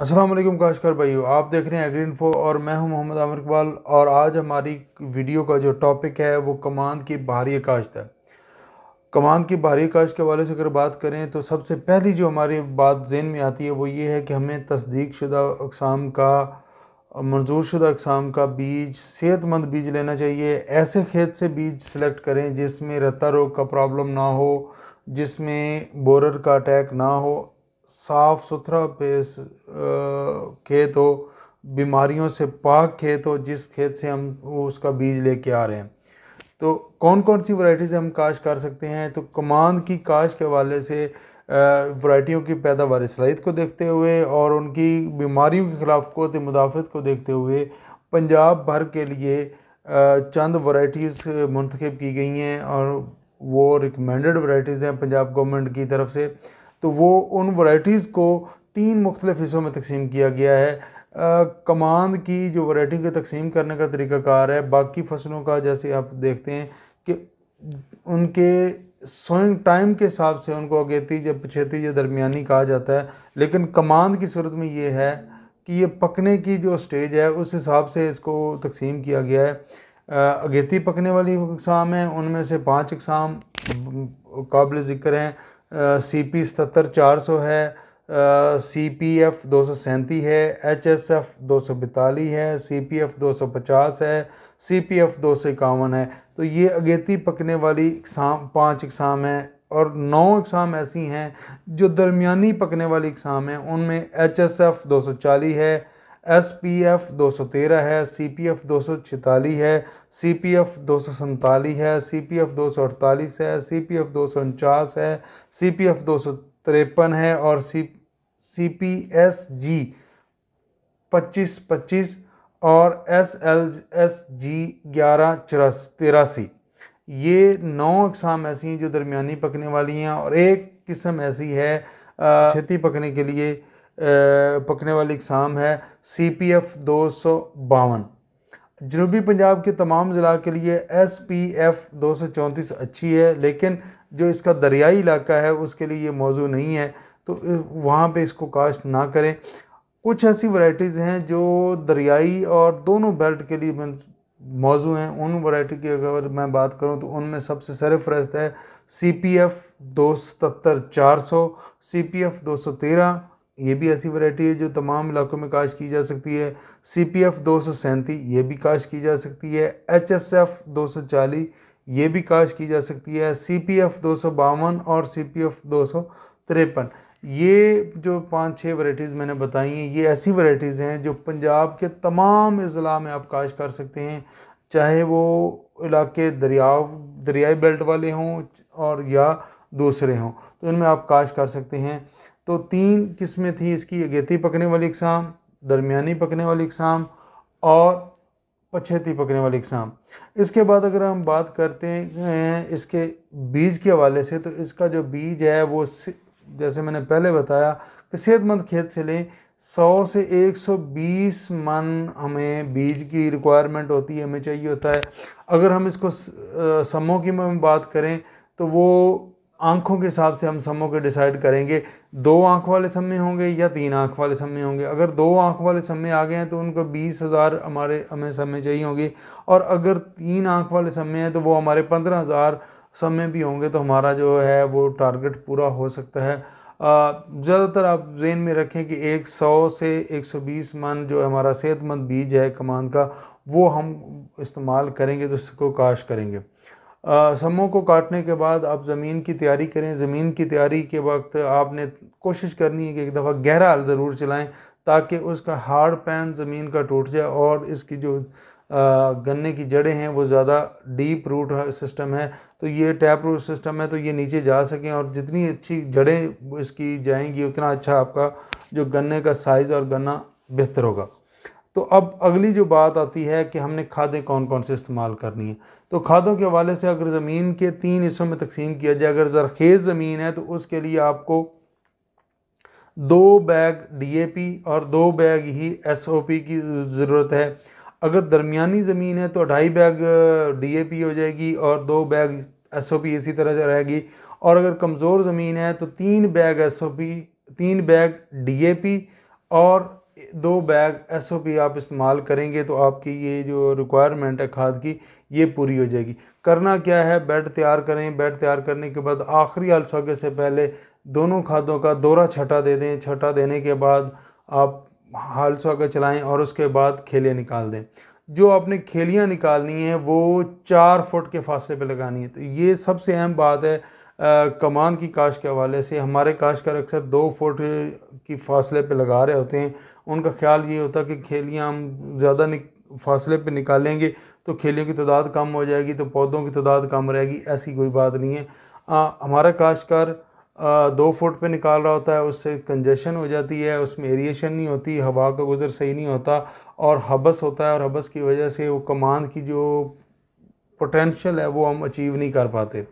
अस्सलाम वालेकुम काशकार भाइयों, आप देख रहे हैं एग्री इन्फो और मैं हूं मोहम्मद आमिर इकबाल। और आज हमारी वीडियो का जो टॉपिक है वो कमांद की बहारी काश्त है। कमांद की बहारी काश्त के हवाले से अगर बात करें तो सबसे पहली जो हमारी बात जहन में आती है वो ये है कि हमें तस्दीक शुदा अक़साम का, मंजूर शुदा अक़साम का बीज, सेहतमंद बीज लेना चाहिए। ऐसे खेत से बीज सेलेक्ट करें जिसमें रत्ता रोग का प्रॉब्लम ना हो, जिसमें बोरर का अटैक ना हो, साफ़ सुथरा पेस खेत हो, बीमारियों से पाक खेत हो, जिस खेत से हम उसका बीज लेके आ रहे हैं। तो कौन कौन सी वैरायटीज़ हम काश्त कर सकते हैं? तो कमांद की काश्त के हवाले से वैरायटियों की पैदावार सलाहियत को देखते हुए और उनकी बीमारियों के ख़िलाफ़ क़ुव्वत मुदाफ़अत को देखते हुए पंजाब भर के लिए चंद वैरायटीज़ मुंतखब की गई हैं और वो रिकमेंडेड वैरायटीज़ हैं पंजाब गवर्नमेंट की तरफ से। तो वो उन वैरायटीज़ को 3 मुख्तलिफ़ हिस्सों में तकसीम किया गया है। कमांद की जो वैरायटी को तकसीम करने का तरीक़ाकार है बाकी फसलों का, जैसे आप देखते हैं कि उनके सोइंग टाइम के हिसाब से उनको अगेती या पछेती या दरमियानी कहा जाता है, लेकिन कमांद की सूरत में ये है कि ये पकने की जो स्टेज है उस हिसाब से इसको तकसीम किया गया है। अगेती पकने वाली अक़साम हैं, उनमें से 5 अक़साम काबिल ज़िक्र हैं। CP 77-400 है, CPF 237 है, HSF 242 है, CPF 250 है, CPF 251 है। तो ये अगेती पकने वाली अक़साम 5 अक़साम हैं और 9 अक़साम ऐसी हैं जो दरमियानी पकने वाली अक़साम हैं। उनमें HSF 240 है, SPF 213 है, CPF 246 है, CPF 247 है, CPF 248 है, CPF 249 है, CPF 253 है और CPSG 2525 और SLSG 1183। ये 9 अक़साम ऐसी हैं जो दरमियानी पकने वाली हैं और एक किस्म ऐसी है छेती पकने के लिए पकने वाली अक़साम है CPF 252। जनूबी पंजाब के तमाम ज़िला के लिए SPF 234 अच्छी है, लेकिन जो इसका दरियाई इलाका है उसके लिए ये मौजू नहीं है, तो वहाँ पे इसको काश्त ना करें। कुछ ऐसी वैरायटीज़ हैं जो दरियाई और दोनों बेल्ट के लिए मौजू हैं। उन वैरायटी की अगर मैं बात करूं तो उनमें सबसे सरफ़हरिस्त है CPF 277-400, CPF 213, ये भी ऐसी वैरायटी है जो तमाम इलाकों में काश्त की जा सकती है। CPF 237 ये भी काश्त की जा सकती है। HSF 240 ये भी काश्त की जा सकती है। CPF 252 और CPF 253। ये जो 5-6 वैरायटीज़ मैंने बताई हैं ये ऐसी वैरायटीज़ हैं जो पंजाब के तमाम अज़ला में आप काश्त कर सकते हैं, चाहे वो इलाके दरियाई बेल्ट वाले हों और या दूसरे हों, तो इनमें आप काश्त कर सकते हैं। तो 3 किस्में थी इसकी, अगेती पकने वाली अक़साम, दरमियानी पकने वाली अक़साम और पछेती पकने वाली अक़साम। इसके बाद अगर हम बात करते हैं इसके बीज के हवाले से, तो इसका जो बीज है वो जैसे मैंने पहले बताया कि सेहतमंद खेत से लें। 100 से 120 मन हमें बीज की रिक्वायरमेंट होती है, हमें चाहिए होता है। अगर हम इसको समों की में बात करें तो वो आँखों के हिसाब से हम समों के डिसाइड करेंगे, 2 आँख वाले सम्मे होंगे या 3 आँख वाले सम्मे होंगे। अगर 2 आँख वाले सम्मे आ गए हैं तो उनको 20,000 हमें सम्मे चाहिए होंगे, और अगर 3 आँख वाले सम्मे हैं तो वो हमारे 15,000 समय भी होंगे, तो हमारा जो है वो टारगेट पूरा हो सकता है। ज़्यादातर आप ज़हन में रखें कि 100 से 120 मन जो हमारा सेहतमंद बीज है कमांद का, वो हम इस्तेमाल करेंगे तो उसको काश्त करेंगे। समों को काटने के बाद आप ज़मीन की तैयारी करें। ज़मीन की तैयारी के वक्त आपने कोशिश करनी है कि एक दफ़ा गहरा हल ज़रूर चलाएं ताकि उसका हार्ड पैन ज़मीन का टूट जाए और इसकी जो गन्ने की जड़ें हैं वो ज़्यादा डीप रूट सिस्टम है, तो ये टैप रूट सिस्टम है, तो ये नीचे जा सकें और जितनी अच्छी जड़ें इसकी जाएंगी उतना अच्छा आपका जो गन्ने का साइज़ और गन्ना बेहतर होगा। तो अब अगली जो बात आती है कि हमने खादें कौन कौन से इस्तेमाल करनी है। तो खादों के हवाले से अगर ज़मीन के 3 हिस्सों में तकसीम किया जाए, अगर ज़रखेज़ ज़मीन है तो उसके लिए आपको 2 बैग DAP और 2 बैग ही SOP की ज़रूरत है। अगर दरमियानी ज़मीन है तो 2.5 बैग DAP हो जाएगी और 2 बैग SOP इसी तरह से रहेगी। और अगर कमज़ोर ज़मीन है तो 3 बैग SOP, 3 बैग DAP और 2 बैग SOP आप इस्तेमाल करेंगे तो आपकी ये जो रिक्वायरमेंट है खाद की ये पूरी हो जाएगी। करना क्या है, बेड तैयार करें। बेड तैयार करने के बाद आखिरी हाल सोगे से पहले दोनों खादों का दोहरा छटा दे दें। छटा देने के बाद आप हाल सोगा चलाएं और उसके बाद खेलियाँ निकाल दें। जो आपने खेलियाँ निकालनी है वो 4 फुट के फासले पे लगानी है। तो ये सबसे अहम बात है कमान की काश्त के हवाले से। हमारे काश्तकार अक्सर 2 फुट की फासले पे लगा रहे होते हैं। उनका ख्याल ये होता है कि खेलियाँ हम ज़्यादा फासले पे निकालेंगे तो खेलियों की तादाद कम हो जाएगी तो पौधों की तादाद कम रहेगी। ऐसी कोई बात नहीं है। हमारा काश्तकार 2 फुट पे निकाल रहा होता है, उससे कंजेशन हो जाती है, उसमें एरिएशन नहीं होती, हवा का गुजर सही नहीं होता और हबस होता है। और हबस की वजह से वो कमान की जो पोटेंशियल है वो हम अचीव नहीं कर पाते।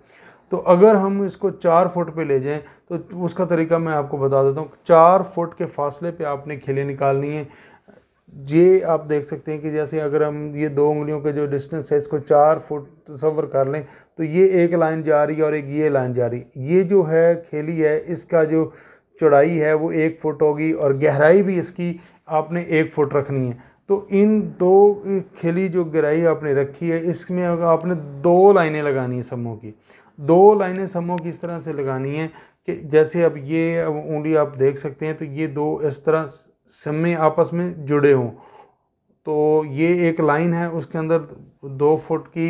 तो अगर हम इसको 4 फुट पे ले जाएं तो उसका तरीका मैं आपको बता देता हूँ। 4 फुट के फासले पे आपने खेलें निकालनी है। ये आप देख सकते हैं कि जैसे अगर हम ये 2 उंगलियों के जो डिस्टेंस है इसको 4 फुट तस्वर कर लें तो ये एक लाइन जा रही है और एक ये लाइन जा रही है। ये जो है खेली है इसका जो चौड़ाई है वो 1 फुट होगी और गहराई भी इसकी आपने 1 फुट रखनी है। तो इन 2 खेली जो गहराई आपने रखी है इसमें आपने 2 लाइनें लगानी है समूह की। 2 लाइनें समूह की इस तरह से लगानी है कि जैसे अब ये उंगली आप देख सकते हैं तो ये 2 इस तरह समय आपस में जुड़े हों। तो ये एक लाइन है, उसके अंदर 2 फुट की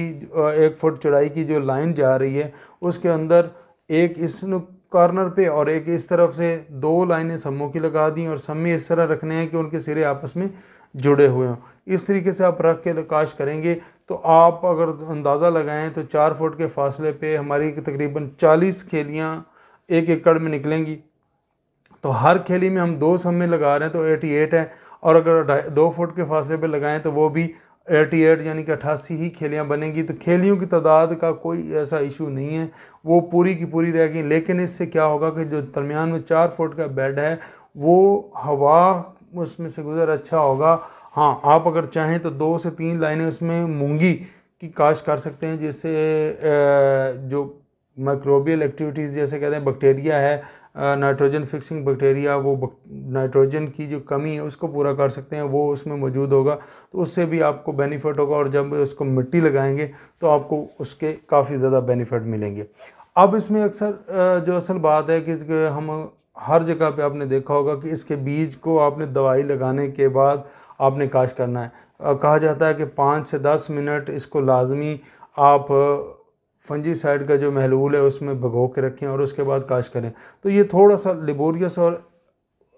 1 फुट चौड़ाई की जो लाइन जा रही है उसके अंदर एक इस कॉर्नर पे और एक इस तरफ से 2 लाइनें समूह की लगा दी और समय इस तरह रखने हैं कि उनके सिरे आपस में जुड़े हुए हों। इस तरीके से आप रख के काश करेंगे तो आप अगर अंदाज़ा लगाएं तो 4 फुट के फासले पे हमारी तकरीबन 40 खेलियाँ 1 एकड़ में निकलेंगी। तो हर खेली में हम 2 समय लगा रहे हैं तो 88 है और अगर 2 फुट के फासले पे लगाएं तो वो भी 88 यानी कि 88 ही खेलियां बनेंगी। तो खेलियों की तादाद का कोई ऐसा इशू नहीं है, वो पूरी की पूरी रहेगी। लेकिन इससे क्या होगा कि जो दरमियान में 4 फुट का बेड है वो हवा उसमें से गुजर अच्छा होगा। हाँ, आप अगर चाहें तो 2 से 3 लाइनें उसमें मूंगी की काश्त कर सकते हैं जिससे जो माइक्रोबियल एक्टिविटीज़ जैसे कहते हैं बैक्टीरिया है, नाइट्रोजन फिक्सिंग बैक्टीरिया, वो नाइट्रोजन की जो कमी है उसको पूरा कर सकते हैं, वो उसमें मौजूद होगा। तो उससे भी आपको बेनिफिट होगा और जब उसको मिट्टी लगाएंगे तो आपको उसके काफ़ी ज़्यादा बेनिफिट मिलेंगे। अब इसमें अक्सर जो असल बात है कि हम हर जगह पे आपने देखा होगा कि इसके बीज को आपने दवाई लगाने के बाद आपने काश्त करना है। कहा जाता है कि 5 से 10 मिनट इसको लाजमी आप फंजीसाइड का जो महलूल है उसमें भगो के रखें और उसके बाद काश्त करें। तो ये थोड़ा सा लेबोरियस और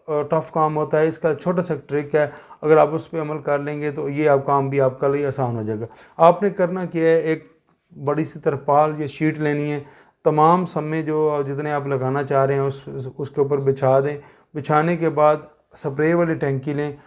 टफ़ काम होता है। इसका छोटा सा ट्रिक है, अगर आप उस पर अमल कर लेंगे तो ये आप काम भी आपका लिए आसान हो जाएगा। आपने करना क्या है, एक बड़ी सी तरपाल या शीट लेनी है, तमाम समय जो जितने आप लगाना चाह रहे हैं उसके ऊपर बिछा दें। बिछाने के बाद स्प्रे वाली टैंकी लें,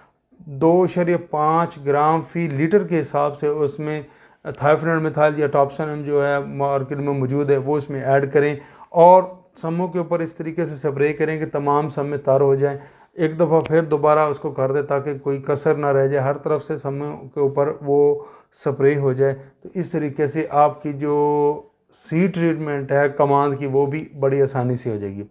2.5 ग्राम फी लीटर के हिसाब से उसमें थाइफेनॉल मिथाइल या टॉप्सन जो है मार्केट में मौजूद है वो इसमें ऐड करें और समूह के ऊपर इस तरीके से स्प्रे करें कि तमाम समय तर हो जाएं। एक दफ़ा फिर दोबारा उसको कर दें ताकि कोई कसर ना रह जाए, हर तरफ से समूह के ऊपर वो स्प्रे हो जाए। तो इस तरीके से आपकी जो सीड ट्रीटमेंट है कमांद की वो भी बड़ी आसानी से हो जाएगी।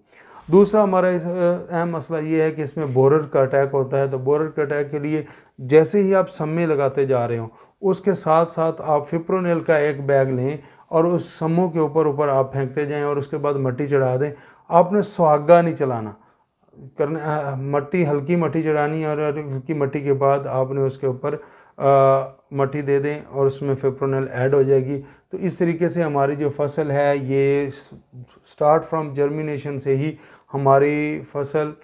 दूसरा हमारा इस अहम मसला ये है कि इसमें बोरर का अटैक होता है। तो बोरर के अटैक के लिए जैसे ही आप समय लगाते जा रहे हो उसके साथ साथ आप फिप्रोनिल का एक बैग लें और उस समूह के ऊपर आप फेंकते जाएं और उसके बाद मट्टी चढ़ा दें। आपने सुहागा नहीं चलाना करना, मट्टी हल्की मट्टी चढ़ानी है और हल्की मट्टी के बाद आपने उसके ऊपर मट्टी दे दें और उसमें फिप्रोनिल ऐड हो जाएगी। तो इस तरीके से हमारी जो फसल है ये स्टार्ट फ्रॉम जर्मिनेशन से ही हमारी फसल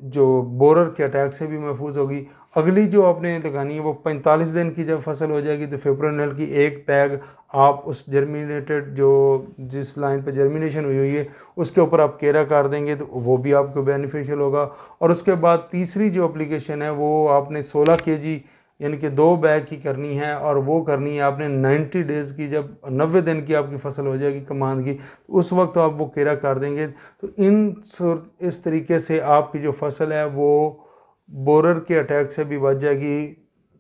जो बोरर के अटैक से भी महफूज होगी। अगली जो आपने लगानी है वो 45 दिन की जब फसल हो जाएगी तो फिप्रोनिल की एक बैग आप उस जर्मिनेटेड जो जिस लाइन पे जर्मिनेशन हुई है उसके ऊपर आप केरा कर देंगे तो वो भी आपको बेनिफिशियल होगा। और उसके बाद तीसरी जो एप्लीकेशन है वो आपने 16 kg यानी कि 2 बैग की करनी है और वो करनी है आपने 90 डेज़ की, जब 90 दिन की आपकी फसल हो जाएगी कमांद की तो उस वक्त आप वो केरा कर देंगे। तो इस तरीके से आपकी जो फसल है वो बोरर के अटैक से भी बच जाएगी।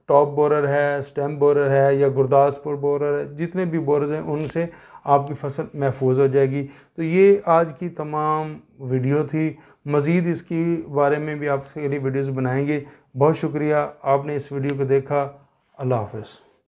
टॉप बोरर है, स्टेम बोरर है या गुरदासपुर बोरर है, जितने भी बोरर हैं उनसे आपकी फसल महफूज हो जाएगी। तो ये आज की तमाम वीडियो थी। मज़ीद इसकी बारे में भी आपके लिए वीडियोज़ बनाएंगे। बहुत शुक्रिया आपने इस वीडियो को देखा। अल्लाह हाफ़िज़।